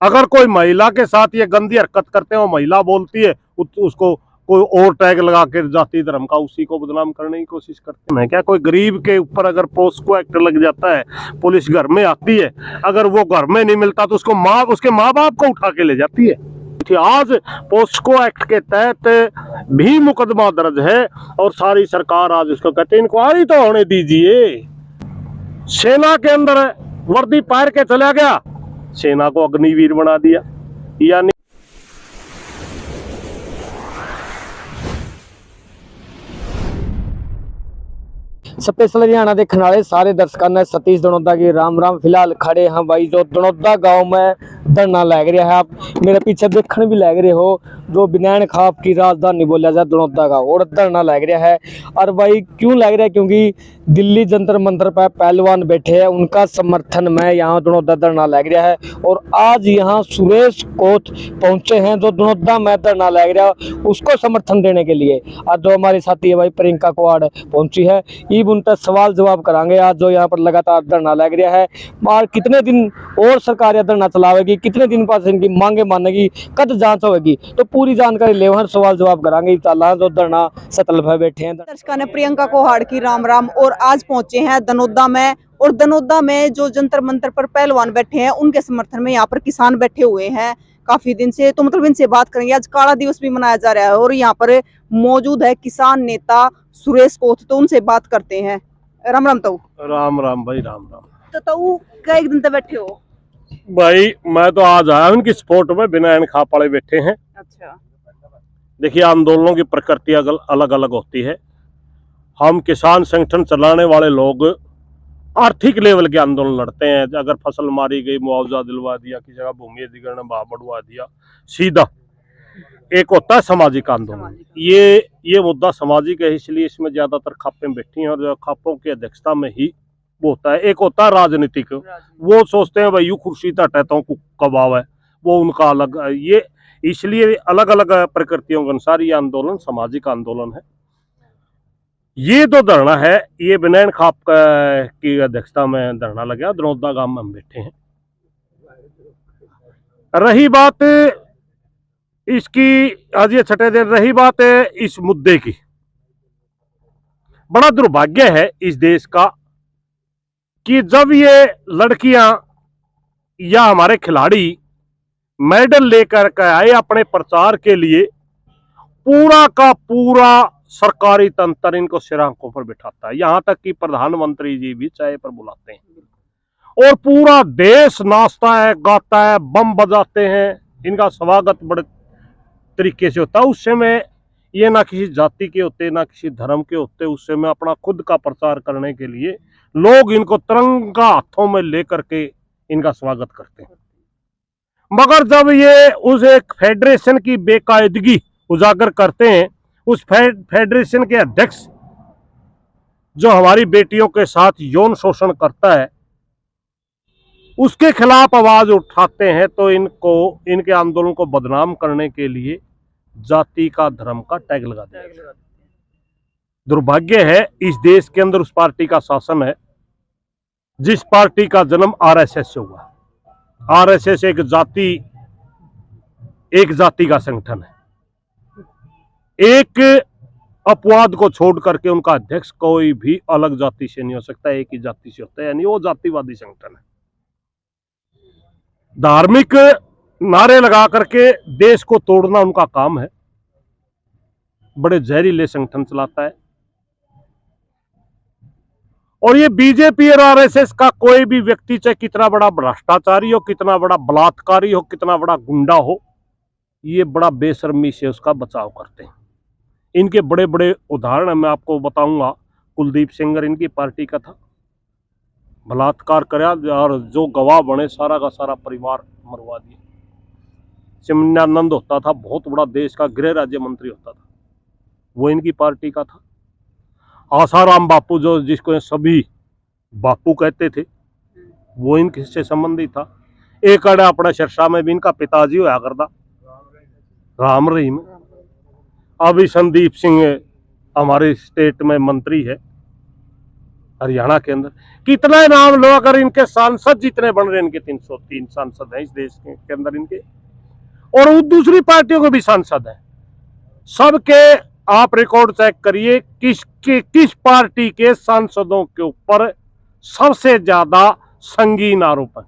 अगर कोई महिला के साथ ये गंदी हरकत करते हैं, वो महिला बोलती है, उसको कोई और टैग लगा के जाति धर्म का उसी को बदनाम करने की कोशिश करते हैं। क्या कोई गरीब के ऊपर अगर पोस्को एक्ट लग जाता है, पुलिस घर में आती है, अगर वो घर में नहीं मिलता तो उसके माँ बाप को उठा के ले जाती है। आज पोस्को एक्ट के तहत भी मुकदमा दर्ज है और सारी सरकार आज उसको कहते हैं इंक्वायरी तो होने दीजिए। सेना के अंदर वर्दी पहन के चला गया, सेना को अग्निवीर बना दिया। यानी स्पेशल हरियाणा देखने वाले सारे दर्शकों ने सतीश दनोदा की राम राम। फिलहाल खड़े हैं भाई जो दनोदा गांव में धरना लग रहा है। आप मेरे पीछे देखने भी लग रहे हो, जो बिनैन खाप की राजधानी बोला जाए दनोदा का, और धरना लग रहा है। और भाई क्यों लग रहा है? क्योंकि दिल्ली जंतर मंतर पर पहलवान बैठे हैं, उनका समर्थन में यहाँ दनोदा धरना लग रहा है। और आज यहाँ सुरेश कोत पहुंचे हैं जो दनोदा में धरना लग रहा है, उसको समर्थन देने के लिए। आज जो हमारे साथी है भाई प्रियंका कुआड़ पहुंची है, उनका सवाल जवाब करांगे। आज जो यहाँ पर लगातार धरना लग रहा है, और कितने दिन और सरकार यह धरना चलावेगी, कितने दिन पास इनकी मांगे मानेगी, कद जांच होगी, तो पूरी जानकारी ले हर सवाल जवाब करांगे। जो धरना सतल पे बैठे हैं दर्शकों ने प्रियंका कुहाड़ की राम राम। और आज पहुंचे हैं दनोदा में, और दनोदा में जो जंतर मंतर पर पहलवान बैठे हैं उनके समर्थन में यहाँ पर किसान बैठे हुए हैं काफी दिन से। तो मतलब इनसे बात करेंगे। आज काला दिवस भी मनाया जा रहा है और यहाँ पर मौजूद है किसान नेता सुरेश कोत, तो उनसे बात करते हैं। राम राम ताऊ। राम राम भाई, राम राम। तो ताऊ क्या एक दिन तक बैठे हो? भाई मैं तो आज आया उनकी सपोर्ट में, बिना खाप वाले बैठे हैं। अच्छा, देखिए आंदोलनों की प्रकृति अलग अलग होती है। हम किसान संगठन चलाने वाले लोग आर्थिक लेवल के आंदोलन लड़ते हैं। अगर फसल मारी गई मुआवजा दिलवा दिया, किसी जगह भूमि अधिग्रहण भाव बढ़वा दिया, सीधा। एक होता है सामाजिक आंदोलन, ये मुद्दा सामाजिक है, इसलिए इसमें ज्यादातर खापें बैठी हैं और खापों की अध्यक्षता में ही वो होता है। एक होता है राजनीतिक, वो सोचते हैं भाई यू कुर्सी हटाता हूँ कबाव है, वो उनका अलग। ये इसलिए अलग अलग प्रकृतियों के अनुसार ये आंदोलन सामाजिक आंदोलन है। ये तो धरना है, ये बिनैन खाप की अध्यक्षता में धरना लगा, दनोदा गांव में हम बैठे हैं। रही बात इसकी, आज ये छठे दिन, रही बात है इस मुद्दे की, बड़ा दुर्भाग्य है इस देश का कि जब ये लड़कियां या हमारे खिलाड़ी मेडल लेकर के आए अपने प्रचार के लिए, पूरा का पूरा सरकारी तंत्र इनको सिरांकों पर बिठाता है। यहां तक कि प्रधानमंत्री जी भी चाय पर बुलाते हैं और पूरा देश नाचता है, गाता है, बम बजाते हैं, इनका स्वागत बड़े तरीके से होता है। उस समय ये ना किसी जाति के होते, ना किसी धर्म के होते। उस समय अपना खुद का प्रचार करने के लिए लोग इनको तिरंगा हाथों में लेकर के इनका स्वागत करते हैं। मगर जब ये उस एक फेडरेशन की बेकायदगी उजागर करते हैं, उस फेडरेशन के अध्यक्ष जो हमारी बेटियों के साथ यौन शोषण करता है, उसके खिलाफ आवाज उठाते हैं, तो इनको इनके आंदोलन को बदनाम करने के लिए जाति का, धर्म का टैग लगा दिया। दुर्भाग्य है इस देश के अंदर उस पार्टी का शासन है जिस पार्टी का जन्म आरएसएस से हुआ। आरएसएस एक जाति का संगठन है। एक अपवाद को छोड़ करके उनका अध्यक्ष कोई भी अलग जाति से नहीं हो सकता, एक ही जाति से होता है, यानी वो जातिवादी संगठन है। धार्मिक नारे लगा करके देश को तोड़ना उनका काम है। बड़े जहरीले संगठन चलाता है। और ये बीजेपी और आरएसएस का कोई भी व्यक्ति, चाहे कितना बड़ा भ्रष्टाचारी हो, कितना बड़ा बलात्कारी हो, कितना बड़ा गुंडा हो, ये बड़ा बेशर्मी से उसका बचाव करते हैं। इनके बड़े बड़े उदाहरण मैं आपको बताऊंगा। कुलदीप सेंगर इनकी पार्टी का था, बलात्कार कराया और जो गवाह बने सारा का सारा परिवार मरवा दिया। चिमन्यानंद होता था, बहुत बड़ा देश का गृह राज्य मंत्री होता था, वो इनकी पार्टी का था। आसाराम बापू जो जिसको सभी बापू कहते थे, वो इनके से संबंधित था। एक अड़ा अपने सिरसा में भी इनका पिताजी होया करता, राम रहीम। अभी संदीप सिंह हमारे स्टेट में मंत्री है। हरियाणा के अंदर कितना नाम लो, अगर इनके सांसद जितने बन रहे हैं, इनके 303 सांसद हैं इस देश के अंदर इनके, और वो दूसरी पार्टियों के भी सांसद हैं, सबके आप रिकॉर्ड चेक करिए किस पार्टी के सांसदों के ऊपर सबसे ज्यादा संगीन आरोप है,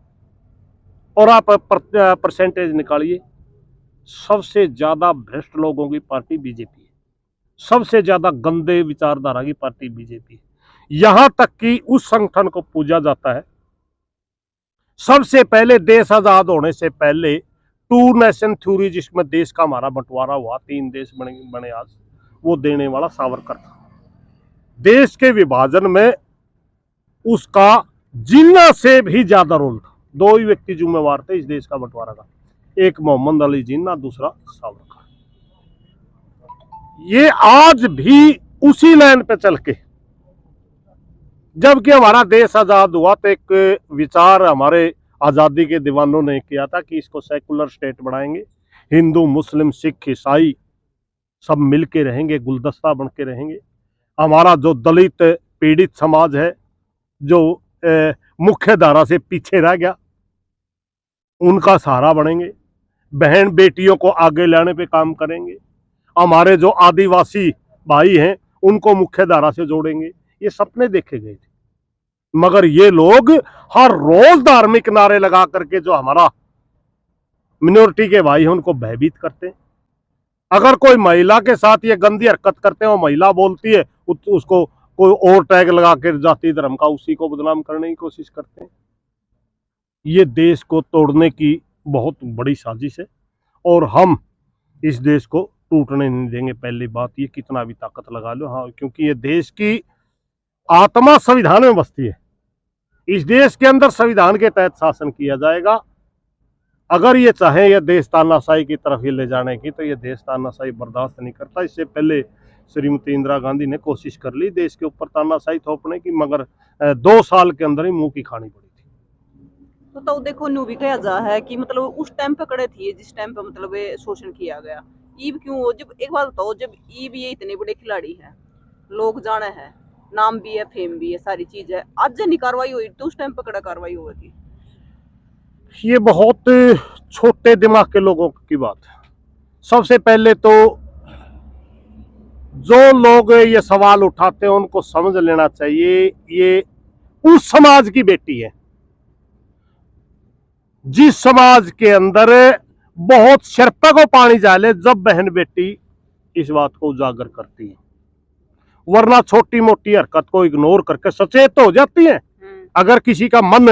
और आप परसेंटेज निकालिए। सबसे ज्यादा भ्रष्ट लोगों की पार्टी बीजेपी है, सबसे ज्यादा गंदे विचारधारा की पार्टी बीजेपी है। यहां तक कि उस संगठन को पूजा जाता है, सबसे पहले देश आजाद होने से पहले टू नेशन थ्योरी, जिसमें देश का हमारा बंटवारा हुआ, 3 देश बने आज, वो देने वाला सावरकर था। देश के विभाजन में उसका जिन्ना से भी ज्यादा रोल था। 2 ही व्यक्ति जिम्मेवार थे इस देश का बंटवारा का, एक मोहम्मद अली जिन्ना, दूसरा सावरकर। ये आज भी उसी लाइन पे चल के, जबकि हमारा देश आजाद हुआ तो एक विचार हमारे आजादी के दीवानों ने किया था कि इसको सेकुलर स्टेट बनाएंगे, हिंदू मुस्लिम सिख ईसाई सब मिलके रहेंगे, गुलदस्ता बन के रहेंगे। हमारा जो दलित पीड़ित समाज है, जो मुख्य धारा से पीछे रह गया, उनका सहारा बनेंगे, बहन बेटियों को आगे लाने पे काम करेंगे, हमारे जो आदिवासी भाई हैं उनको मुख्य धारा से जोड़ेंगे। ये सपने देखे गए थे, मगर ये लोग हर रोज धार्मिक नारे लगा करके जो हमारा मिनोरिटी के भाई हैं उनको भयभीत करते हैं। अगर कोई महिला के साथ ये गंदी हरकत करते हैं, वो महिला बोलती है, उसको कोई और टैग लगा कर जाति धर्म का उसी को बदनाम करने की कोशिश करते हैं। ये देश को तोड़ने की बहुत बड़ी साजिश है, और हम इस देश को टूटने नहीं देंगे। पहली बात, ये कितना भी ताकत लगा लो, हाँ, क्योंकि ये देश की आत्मा संविधान में बसती है। इस देश के अंदर संविधान के तहत शासन किया जाएगा। अगर ये चाहे ये देश तानाशाही की तरफ ही ले जाने की, तो ये देश तानाशाही बर्दाश्त नहीं करता। इससे पहले श्रीमती इंदिरा गांधी ने कोशिश कर ली देश के ऊपर तानाशाही थोपने की, मगर 2 साल के अंदर ही मुंह की खानी पड़ी थी। तो देखो न्यू भी कहा जा है कि मतलब उस टाइम पे खड़े थी जिस टाइम पे मतलब शोषण किया गया। ईब क्यों हो? जब एक बात बताओ, जब ईब ये इतने बड़े खिलाड़ी हैं, लोग जाने हैं, नाम भी है, फेम भी है, सारी चीज है, आज जब कार्रवाई हुई तो उस टाइम पे कड़ा कार्रवाई हुई थी। ये बहुत छोटे दिमाग के लोगों की बात है। सबसे पहले तो जो लोग ये सवाल उठाते हैं उनको समझ लेना चाहिए, ये उस समाज की बेटी है जिस समाज के अंदर बहुत शर्पा को पानी डाले जब बहन बेटी इस बात को उजागर करती है, वरना छोटी मोटी हरकत को इग्नोर करके सचेत हो जाती है। अगर किसी का मन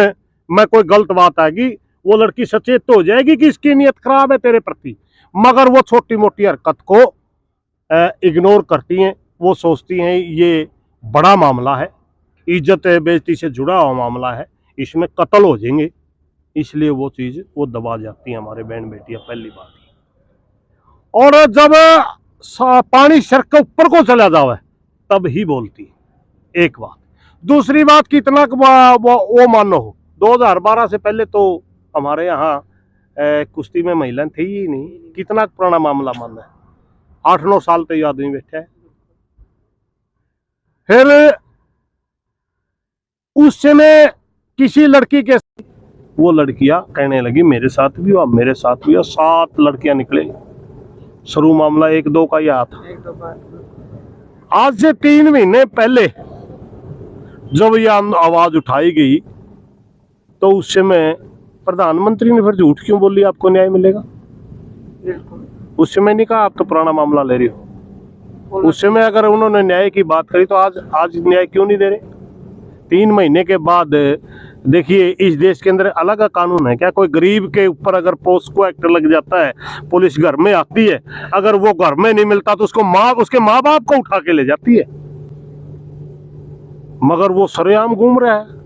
में कोई गलत बात आएगी, वो लड़की सचेत तो हो जाएगी कि इसकी नीयत खराब है तेरे प्रति, मगर वो छोटी मोटी हरकत को इग्नोर करती हैं। वो सोचती हैं ये बड़ा मामला है, इज्जत बेइज्जती से जुड़ा हुआ मामला है, इसमें कत्ल हो जाएंगे, इसलिए वो चीज वो दबा जाती है हमारे बहन बेटियां। पहली बात, और जब पानी सर के ऊपर को चला जावे तब ही बोलती है। एक बात। दूसरी बात, कितना वो मानो हो, 2012 से पहले तो हमारे यहाँ कुश्ती में महिलाएं थी ही नहीं। कितना पुराना मामला मानना है, 8-9 साल तो ये आदमी बैठा है। फिर उस समय किसी लड़की के, वो लड़कियां कहने लगी मेरे साथ भी हुआ, मेरे साथ भी हुआ। 7 लड़कियां निकले। शुरू मामला 1-2 का ही था। आज से 3 महीने पहले जब यह आवाज उठाई गई तो उस समय प्रधानमंत्री ने फिर झूठ क्यों बोली आपको न्याय मिलेगा? उस समय नहीं कहा आप तो पुराना मामला ले रही हो। उस समय अगर उन्होंने न्याय की बात करी तो आज न्याय क्यों नहीं दे रहे? 3 महीने के बाद देखिए, इस देश के अंदर अलग कानून है क्या? कोई गरीब के ऊपर अगर पोस्को एक्ट लग जाता है, पुलिस घर में आती है, अगर वो घर में नहीं मिलता तो उसके माँ बाप को उठा के ले जाती है, मगर वो सरेआम घूम रहा है।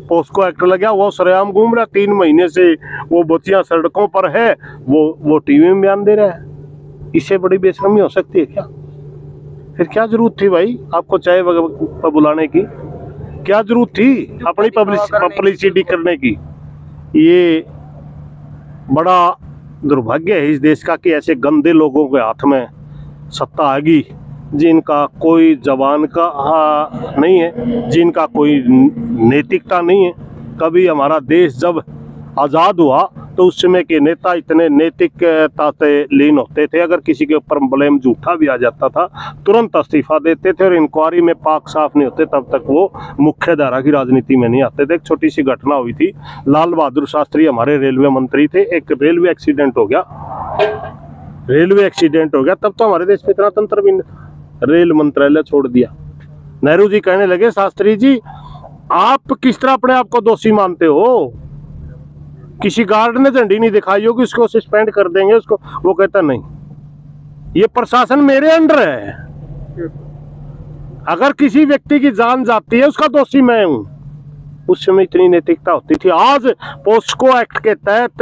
पोस्को एक्ट लग गया, वो सरेआम घूम रहा है। 3 महीने से वो बच्चियां सड़कों पर है, वो टीवी में बयान दे रहा है। इससे बड़ी बेशर्मी हो सकती है क्या? फिर क्या जरूरत थी भाई आपको चाय पर बुलाने की? क्या जरूरत थी अपनी पब्लिसिटी करने की? ये बड़ा दुर्भाग्य है इस देश का कि ऐसे गंदे लोगों के हाथ में सत्ता आएगी जिनका कोई जबान का नहीं है, जिनका कोई नैतिकता नहीं है। कभी हमारा देश जब आज़ाद हुआ तो उस समय के नेता इतने नैतिकता से लीन होते थे, अगर किसी के ऊपर ब्लेम झूठा भी आ जाता था तुरंत इस्तीफा देते थे और इंक्वायरी में पाक साफ नहीं होते तब तक वो मुख्य धारा की राजनीति में नहीं आते थे। एक छोटी सी घटना हुई थी, लाल बहादुर शास्त्री हमारे रेलवे मंत्री थे, एक रेलवे एक्सीडेंट हो गया, तब तो हमारे देश में इतना तंत्र भी नहीं, रेल मंत्रालय छोड़ दिया। नेहरू जी कहने लगे, शास्त्री जी आप किस तरह अपने आप को दोषी मानते हो, किसी गार्ड ने झंडी नहीं दिखाई होगी उसको सस्पेंड कर देंगे उसको। वो कहता नहीं, ये प्रशासन मेरे अंडर है, अगर किसी व्यक्ति की जान जाती है उसका दोषी मैं हूं। उस समय इतनी नैतिकता होती थी। आज पोस्को एक्ट के तहत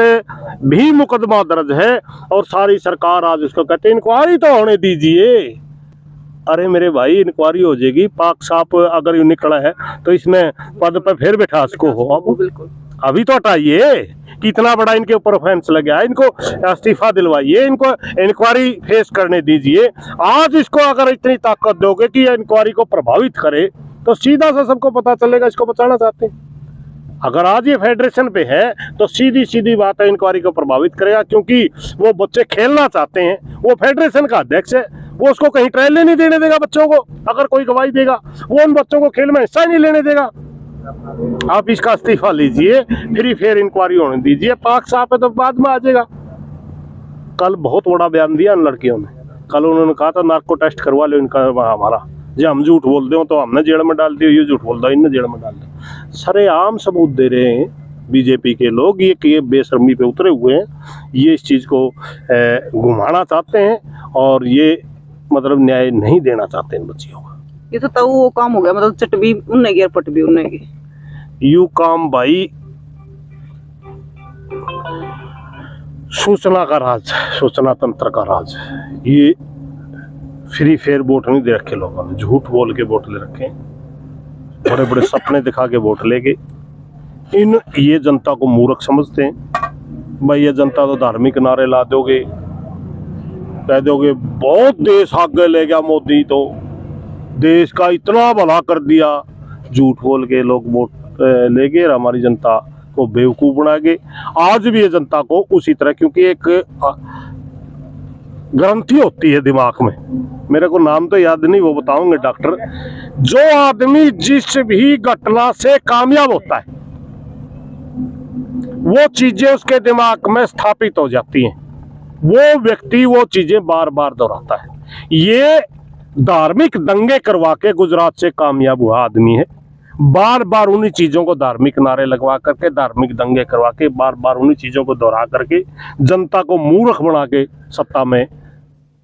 भी मुकदमा दर्ज है और सारी सरकार आज उसको कहते हैं इंक्वायरी तो होने दीजिए। अरे मेरे भाई, इंक्वायरी हो जाएगी, पाक साफ अगर निकला है तो इसमें पद पर फिर बैठा उसको हो, बिल्कुल अभी तो हटाइए। कितना बड़ा इनके ऊपर ऑफेंस लग गया, इनको इस्तीफा दिलवाइए, इनको इंक्वायरी फेस करने दीजिए। आज इसको अगर इतनी ताकत दोगे कि इंक्वायरी को प्रभावित करे तो सीधा सा सबको पता चलेगा इसको बचाना चाहते हैं। अगर आज ये फेडरेशन पे है तो सीधी सीधी बात है, इंक्वायरी को प्रभावित करेगा, क्योंकि वो बच्चे खेलना चाहते हैं, वो फेडरेशन का अध्यक्ष है, वो उसको कहीं ट्रायल नहीं देने देगा बच्चों को। अगर कोई गवाही देगा वो उन बच्चों को खेल में हिस्सा ही नहीं लेने देगा। आप इसका इस्तीफा लीजिए, फिर इंक्वायरी होने दीजिए, पाक साफ है तो बाद में आ जाएगा। कल बहुत बड़ा बयान दिया इन लड़कियों ने, कल उन्होंने कहा था नार्को टेस्ट करवा लो इनका, हमारा जो हम झूठ बोल दे तो हमने जेल में डाल दिया, ये झूठ बोल दो इनने जेल में डाल दिया। सरेआम सबूत दे रहे हैं बीजेपी के लोग, ये बेशर्मी पे उतरे हुए हैं, ये इस चीज को घुमाना चाहते हैं और ये मतलब न्याय नहीं देना चाहते इन बच्चियों का। ये तो वो काम हो गया, मतलब चट भी उन्ने की और पट भी उन्ने की। यू काम भाई सूचना का राज, सूचना तंत्र का राज। ये फ्री फेयर वोट नहीं दे रखे लोगों ने, झूठ बोल के वोट ले रखे, बड़े बड़े सपने दिखा के वोट ले गए। ये जनता को मूर्ख समझते हैं। भाई ये जनता तो धार्मिक नारे ला दोगे, कह दोगे बहुत देश आगे ले गया मोदी, तो देश का इतना भला कर दिया, झूठ बोल के लोग वोट ले गए, हमारी जनता को बेवकूफ बना गए। आज भी ये जनता को उसी तरह, क्योंकि एक ग्रंथि होती है दिमाग में, मेरे को नाम तो याद नहीं, वो बताऊंगे डॉक्टर। जो आदमी जिस भी घटना से कामयाब होता है वो चीजें उसके दिमाग में स्थापित हो जाती हैं, वो व्यक्ति वो चीजें बार बार दोहराता है। ये धार्मिक दंगे करवा के गुजरात से कामयाब हुआ आदमी है, बार बार उन्हीं चीजों को धार्मिक नारे लगवा करके, धार्मिक दंगे करवा के, बार बार उन्हीं चीजों को दोहरा करके जनता को मूर्ख बना के सत्ता में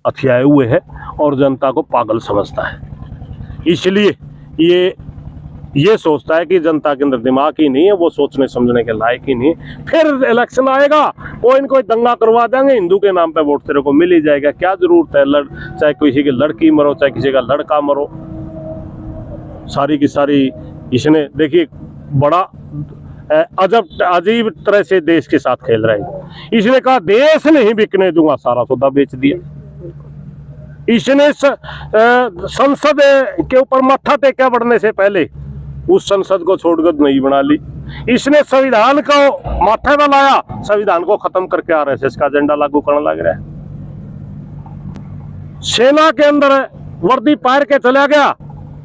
अथियाए हुए है और जनता को पागल समझता है। इसलिए ये सोचता है कि जनता के अंदर दिमाग ही नहीं है, वो सोचने समझने के लायक ही नहीं। फिर इलेक्शन आएगा, वो इनको दंगा करवा देंगे, हिंदू के नाम पे वोट तेरे को मिल ही जाएगा, क्या जरूरत है चाहे किसी की लड़की मरो चाहे किसी का लड़का मरो। सारी की सारी इसने देखिए बड़ा अजीब तरह से देश के साथ खेल रहे हैं। इसने कहा देश नहीं बिकने दूंगा, सारा सौदा बेच दिया। इसने संसद के ऊपर माथा टेका बढ़ने से पहले उस संसद को छोड़कर नहीं बना ली। इसने संविधान को माथे में लाया, संविधान को खत्म करके आरएसएस का एजेंडा लागू करने लग रहा है। सेना के अंदर वर्दी पार के चला गया,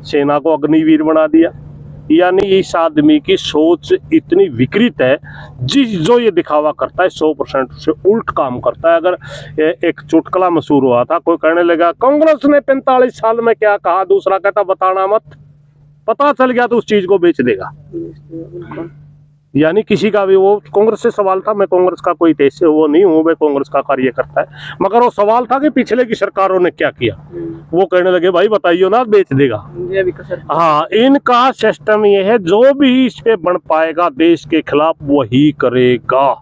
सेना को अग्निवीर बना दिया। यानी इस आदमी की सोच इतनी विकृत है, जो ये दिखावा करता है 100% से उल्ट काम करता है। अगर एक चुटकुला मशहूर हुआ था, कोई कहने लगा कांग्रेस ने 45 साल में क्या कहा, दूसरा कहता बताना मत, पता चल गया तो उस चीज को बेच देगा। यानी किसी का भी, वो कांग्रेस से सवाल था, मैं कांग्रेस का कोई देश से वो नहीं हूँ, मैं कांग्रेस का कार्य करता है, मगर वो सवाल था कि पिछले की सरकारों ने क्या किया। वो कहने लगे भाई बताइए ना, बेच देगा। हाँ, इनका सिस्टम ये है, जो भी इस पे बन पाएगा देश के खिलाफ वही करेगा।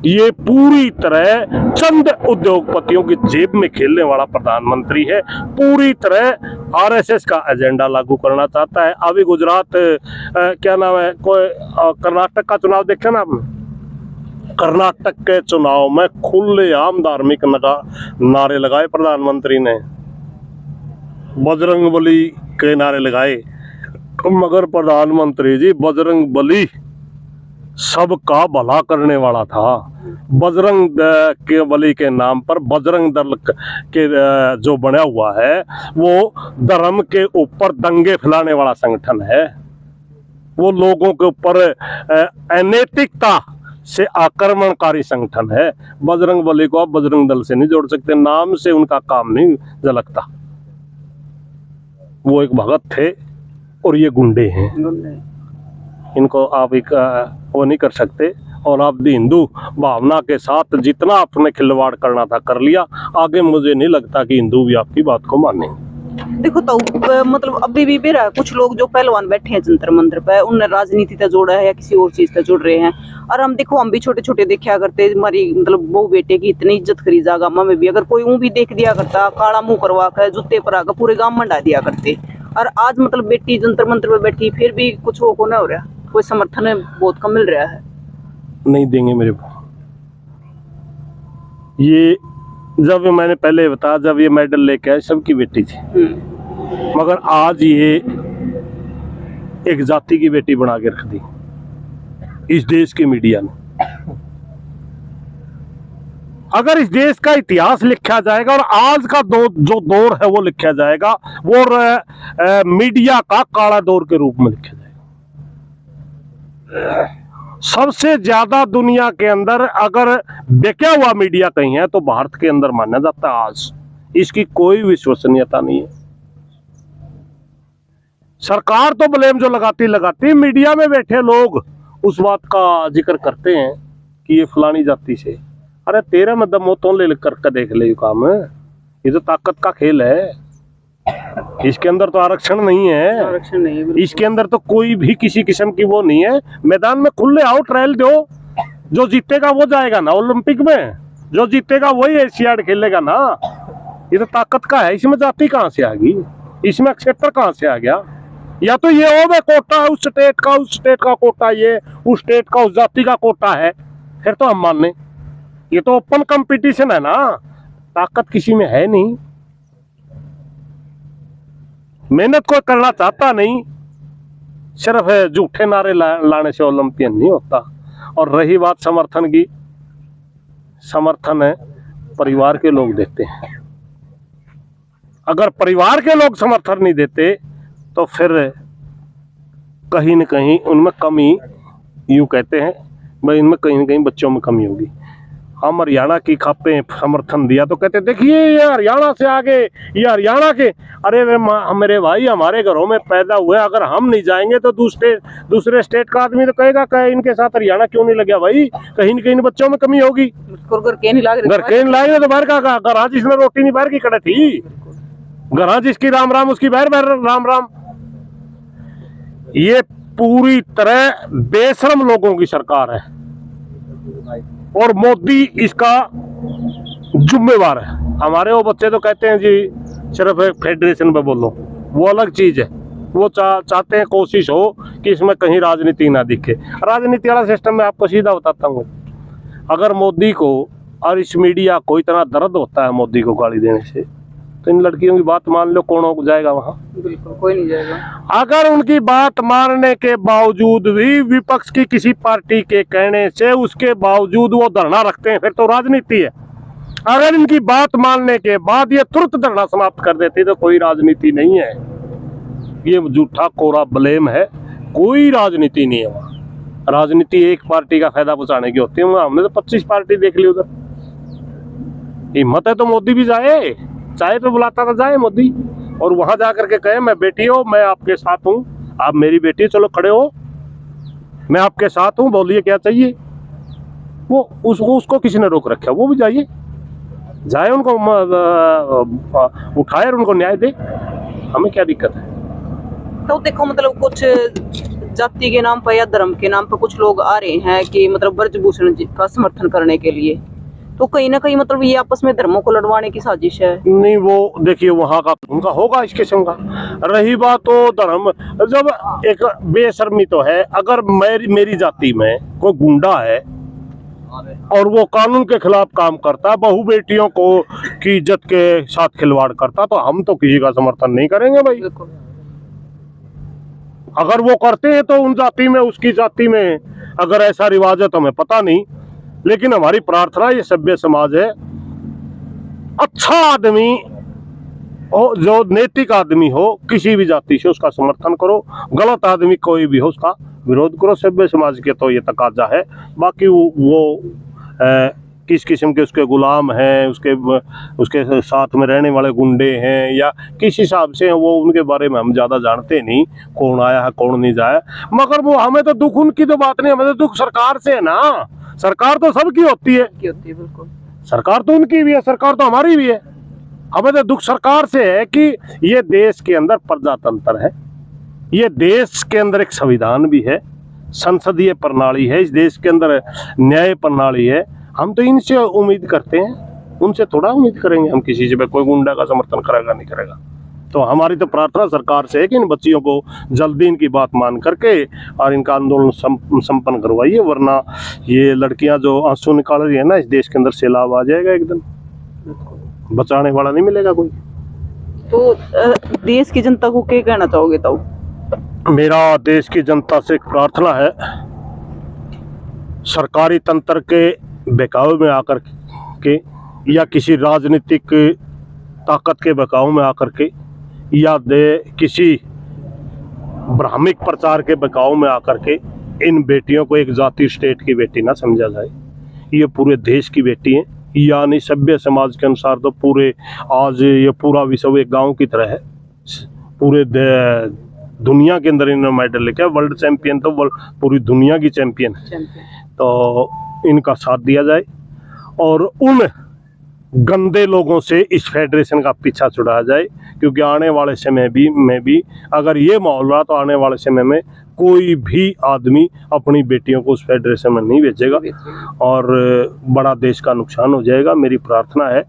ये पूरी तरह चंद उद्योगपतियों की जेब में खेलने वाला प्रधानमंत्री है, पूरी तरह आरएसएस का एजेंडा लागू करना चाहता है। अभी गुजरात क्या नाम है, कोई कर्नाटक का चुनाव देखा ना आपने, कर्नाटक के चुनाव में खुलेआम धार्मिक नारे लगाए प्रधानमंत्री ने। बजरंग बली के नारे लगाए, मगर प्रधानमंत्री जी बजरंग बली सबका भला करने वाला था। बजरंग के बली के नाम पर बजरंग दल के जो बना हुआ है वो धर्म के ऊपर दंगे फैलाने वाला संगठन है। वो लोगों के ऊपर अनैतिकता से आक्रमणकारी संगठन है। बजरंग बली को आप बजरंग दल से नहीं जोड़ सकते, नाम से उनका काम नहीं झलकता। वो एक भगत थे और ये गुंडे हैं, इनको आप एक वो नहीं कर सकते। और आप भी हिंदू भावना के साथ जितना आपने खिलवाड़ करना था कर लिया, आगे मुझे नहीं लगता कि हिंदू भी आपकी बात को माने। देखो तो मतलब अभी भी बेरा कुछ लोग जो पहलवान बैठे हैं जंतर मंतर पे, उन्हें राजनीति से जोड़ा है या किसी और चीज से जुड़ रहे हैं। और हम देखो, हम भी छोटे छोटे देखा करते, हमारी मतलब बहू बेटे की इतनी इज्जत करी जागा में भी, अगर कोई ऊँ भी देख दिया करता, काला मुंह करवा कर जूते पर आकर पूरे गांव मंडा दिया करते। और आज मतलब बेटी जंतर मंतर पे बैठी, फिर भी कुछ वो को नहीं हो रहा, कोई समर्थन बहुत कम मिल रहा है। नहीं देंगे मेरे को। ये जब मैंने पहले बताया, जब ये मेडल लेके आए सबकी बेटी थी, मगर आज ये एक जाति की बेटी बना के रख दी इस देश की मीडिया ने। अगर इस देश का इतिहास लिखा जाएगा और आज का जो दौर है वो लिखा जाएगा, वो मीडिया का काला दौर के रूप में लिखा जाएगा। सबसे ज्यादा दुनिया के अंदर अगर बेचा हुआ मीडिया कहीं है तो भारत के अंदर माना जाता है। आज इसकी कोई विश्वसनीयता नहीं है। सरकार तो ब्लेम जो लगाती, मीडिया में बैठे लोग उस बात का जिक्र करते हैं कि ये फलानी जाति से। अरे तेरे में दम हो तो ले करके देख ले, ये काम है, ये तो ताकत का खेल है। इसके अंदर तो आरक्षण नहीं है, इसके अंदर तो कोई भी किसी किस्म की वो नहीं है। मैदान में खुले आओ, ट्रायल दो, जो जीतेगा वो जाएगा ना ओलंपिक में, जो जीतेगा वही एशियाड खेलेगा ना। ये तो ताकत का है, इसमें जाति कहाँ से आ गई, इसमें क्षेत्र कहाँ से आ गया? या तो ये हो कोटा उस स्टेट का कोटा, ये उस स्टेट का उस जाति का कोटा है, फिर तो हम माने। ये तो ओपन कंपटीशन है ना, ताकत किसी में है नहीं। मेहनत कोई करना चाहता नहीं, सिर्फ झूठे नारे लाने से ओलंपियन नहीं होता। और रही बात समर्थन की, समर्थन है परिवार के लोग देते हैं। अगर परिवार के लोग समर्थन नहीं देते तो फिर कहीं न कहीं उनमें कमी, यूँ कहते हैं भाई इनमें कहीं न कहीं बच्चों में कमी होगी। हम हरियाणा की खापे समर्थन दिया तो कहते देखिए ये हरियाणा से आगे, ये हरियाणा के। अरे मेरे भाई, हमारे घरों में पैदा हुए, अगर हम नहीं जाएंगे तो दूसरे स्टेट का आदमी तो कहेगा कि इनके साथ हरियाणा क्यों नहीं लगा? भाई कहीं न कहीं बच्चों में कमी होगी। घर के नहीं लाग तो बाहर का घर जिसने रोटी नहीं बाहर की कड़े थी, घर जिसकी राम राम उसकी बाहर राम राम। ये पूरी तरह बेशरम लोगों की सरकार है और मोदी इसका जिम्मेवार है। हमारे वो बच्चे तो कहते हैं जी सिर्फ फेडरेशन पे बोलो, वो अलग चीज है। वो चाहते हैं कोशिश हो कि इसमें कहीं राजनीति ना दिखे। राजनीति वाला सिस्टम में आपको सीधा बताता हूँ, अगर मोदी को और इस मीडिया को इतना दर्द होता है मोदी को गाली देने से, तो इन लड़कियों की बात मान लो, कौन हो जाएगा वहां? बिल्कुल कोई नहीं जाएगा। अगर उनकी बात मानने के बावजूद भी विपक्ष की किसी पार्टी के कहने से उसके बावजूद वो धरना रखते हैं, फिर तो राजनीति है। अगर इनकी बात मानने के बाद ये तुरंत धरना समाप्त कर देते तो कोई राजनीति नहीं है। ये झूठा कोरा ब्लेम है, कोई राजनीति नहीं है वहां। राजनीति एक पार्टी का फायदा पहुंचाने की होती है। हमने तो 25 पार्टी देख ली उधर। हिम्मत है तो मोदी भी जाए, चाय पे बुलाता था जाए मोदी, और वहां जाकर के कहे मैं बेटी हो, मैं आपके साथ हूँ, आप मेरी बेटी, चलो खड़े हो, मैं आपके साथ हूँ, बोलिए क्या चाहिए। वो उसको किसी ने रोक रखा, वो भी जाइए, जाए, उनको उठाए और उनको न्याय दे, हमें क्या दिक्कत है। तो देखो मतलब कुछ जाति के नाम पर या धर्म के नाम पर कुछ लोग आ रहे हैं कि मतलब ब्रजभूषण जी का समर्थन करने के लिए, तो कहीं ना कहीं मतलब ये आपस में धर्मों को लड़वाने की साजिश है। नहीं, वो देखिए वहां का उनका होगा इस किस्म का। रही बात तो धर्म, जब एक बेशर्मी तो है, अगर मेरी जाति में कोई गुंडा है और वो कानून के खिलाफ काम करता है, बहू बेटियों को की इज्जत के साथ खिलवाड़ करता, तो हम तो किसी का समर्थन नहीं करेंगे भाई। अगर वो करते हैं तो उन जाति में, उसकी जाति में अगर ऐसा रिवाज है तो हमें पता नहीं, लेकिन हमारी प्रार्थना ये सभ्य समाज है, अच्छा आदमी हो, जो नैतिक आदमी हो किसी भी जाति से, उसका समर्थन करो। गलत आदमी कोई भी हो उसका विरोध करो। सभ्य समाज के तो ये तकाजा है। बाकी वो किस किस्म के उसके गुलाम हैं, उसके साथ में रहने वाले गुंडे हैं या किस हिसाब से हैं, वो उनके बारे में हम ज़्यादा जानते नहीं, कौन आया है कौन नहीं जाया। मगर वो हमें तो दुख उनकी तो बात नहीं, हमें तो दुख सरकार से है ना। सरकार तो सबकी होती है, बिल्कुल। सरकार तो उनकी भी है, सरकार तो हमारी भी है। हमें तो दुख सरकार से है कि ये देश के अंदर प्रजातंत्र है, ये देश के अंदर एक संविधान भी है, संसदीय प्रणाली है, इस देश के अंदर न्याय प्रणाली है। हम तो इनसे उम्मीद करते हैं, उनसे थोड़ा उम्मीद करेंगे हम किसी से। कोई गुंडा का समर्थन करेगा नहीं करेगा। तो हमारी तो प्रार्थना सरकार से है कि इन बच्चियों को जल्दी इनकी बात मान करके और इनका आंदोलन संपन्न करवाइए, वरना ये लड़कियां जो आंसू निकाल रही है ना, इस देश के अंदर सैलाब आ जाएगा एकदम, बचाने वाला नहीं मिलेगा कोई। तो देश की जनता को क्या कहना चाहोगे? तो मेरा देश की जनता से एक प्रार्थना है, सरकारी तंत्र के बहकावे में आकर के या किसी राजनीतिक ताकत के बहकावे में आकर के या किसी भ्रामिक प्रचार के बहकावे में आकर के इन बेटियों को एक जाति स्टेट की बेटी ना समझा जाए। ये पूरे देश की बेटी हैं, यानी सभ्य समाज के अनुसार तो पूरे आज ये पूरा विश्व एक गांव की तरह है। पूरे दुनिया के अंदर इन्होंने मेडल लेके, वर्ल्ड चैंपियन तो पूरी दुनिया की चैंपियन है। तो इनका साथ दिया जाए और उन गंदे लोगों से इस फेडरेशन का पीछा छुड़ाया जाए, क्योंकि आने वाले समय में भी अगर ये माहौल रहा तो आने वाले समय में कोई भी आदमी अपनी बेटियों को उस फेडरेशन में नहीं भेजेगा और बड़ा देश का नुकसान हो जाएगा। मेरी प्रार्थना है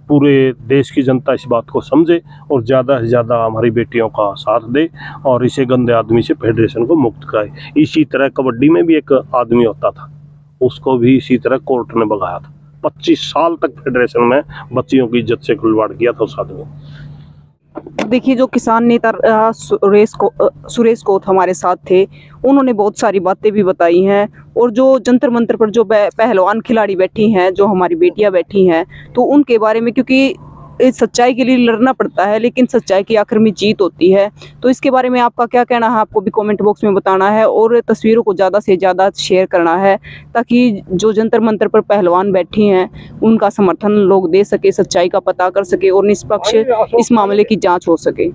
पूरे देश की जनता इस बात को समझे और ज़्यादा से ज़्यादा हमारी बेटियों का साथ दे और इसे गंदे आदमी से फेडरेशन को मुक्त कराए। इसी तरह कबड्डी में भी एक आदमी होता था, उसको भी इसी तरह कोर्ट ने भगाया था। 25 साल तक फेडरेशन में बच्चियों की इज्जत से खिलवाड़ किया था उस आदमी। देखिए, जो किसान नेता सुरेश कोत हमारे साथ थे, उन्होंने बहुत सारी बातें भी बताई हैं। और जो जंतर मंतर पर जो पहलवान खिलाड़ी बैठी हैं, जो हमारी बेटियां बैठी हैं, तो उनके बारे में, क्योंकि इस सच्चाई के लिए लड़ना पड़ता है, लेकिन सच्चाई की आखिर में जीत होती है। तो इसके बारे में आपका क्या कहना है? आपको भी कमेंट बॉक्स में बताना है और तस्वीरों को ज़्यादा से ज़्यादा शेयर करना है, ताकि जो जंतर मंतर पर पहलवान बैठी हैं उनका समर्थन लोग दे सके, सच्चाई का पता कर सके और निष्पक्ष इस मामले की जांच हो सके।